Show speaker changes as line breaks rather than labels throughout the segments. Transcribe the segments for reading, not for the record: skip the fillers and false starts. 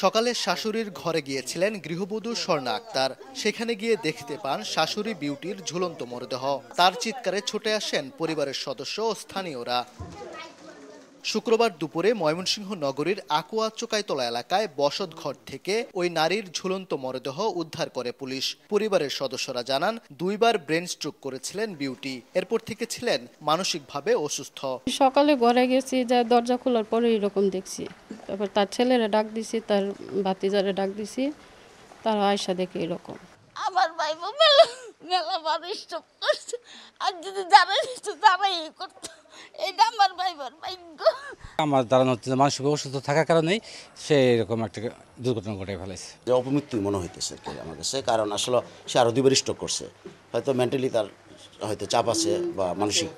সকালে শাশুড়ির ঘরে গিয়েছিলেন গৃহবধূ স্বর্ণা আক্তার। সেখানে গিয়ে দেখতে পান শাশুড়ি বিউটির ঝুলন্ত মরদেহ। তার চিৎকারে ছুটে আসেন পরিবারের সদস্য ও স্থানীয়রা। শুক্রবার দুপুরে ময়মনসিংহ নগরীর আকুয়া চোকাইতলা এলাকায় বসতঘর থেকে ওই নারীর ঝুলন্ত মরদেহ উদ্ধার করে পুলিশ। পরিবারের সদস্যরা জানান, 2 বার ব্রেন স্ট্রোক করেছিলেন বিউটি। এরপর থেকে ছিলেন মানসিকভাবে অসুস্থ।
সকালে ঘরে গেছি, যা দরজা খোলার পরে এরকম দেখছি। তারপর তার ছেলেরা ডাক দিছি, তার ভাতিজারে ডাক দিছি, তারা আয়সা দেখে এরকম।
আমার ভাই মেলা মেলা মানুষ স্টপ করছে, আর যদি যারা নিচ্ছে তারাই করতো। এটা আমার ভাইবার ভাগ্য।
আমার ধারণা হচ্ছে মানসিক অসুস্থ থাকার কারণেই সে এরকম একটা দুর্ঘটনা ঘটে ফেলেছে।
যে অপমৃত্যু মনে হইতেছে আমার কাছে, কারণ আসলে সে আরও 2 বার স্ট্রোক করছে। হয়তো মেন্টালি তার হয়তো চাপ আছে বা মানসিক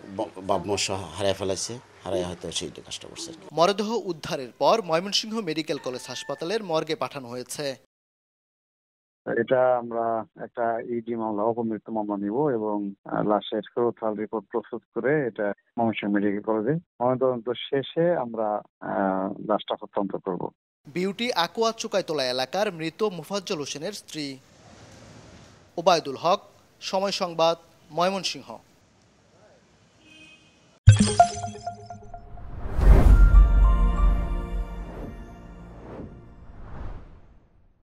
ভারসাম্য হারিয়ে ফেলেছে, হারায় হয়তো সেই কাজটা করছে।
মরদেহ উদ্ধারের পর ময়মনসিংহ মেডিকেল কলেজ হাসপাতালের মর্গে পাঠানো হয়েছে।
এটা আমরা একটা ইডি মামলা, অপমৃত্যু মামলা নিব এবং লাশের ফেরত রিপোর্ট প্রস্তুত করে এটা ময়মনসিংহ মেডিকেল কলেজে ময়নাতদন্ত শেষে আমরা লাশটা হস্তান্তর করব।
বিউটি আকুয়া চুকাইতলা এলাকার মৃত মোফাজ্জল হোসেনের স্ত্রী। ওবায়দুল হক, সময় সংবাদ, ময়মনসিংহ।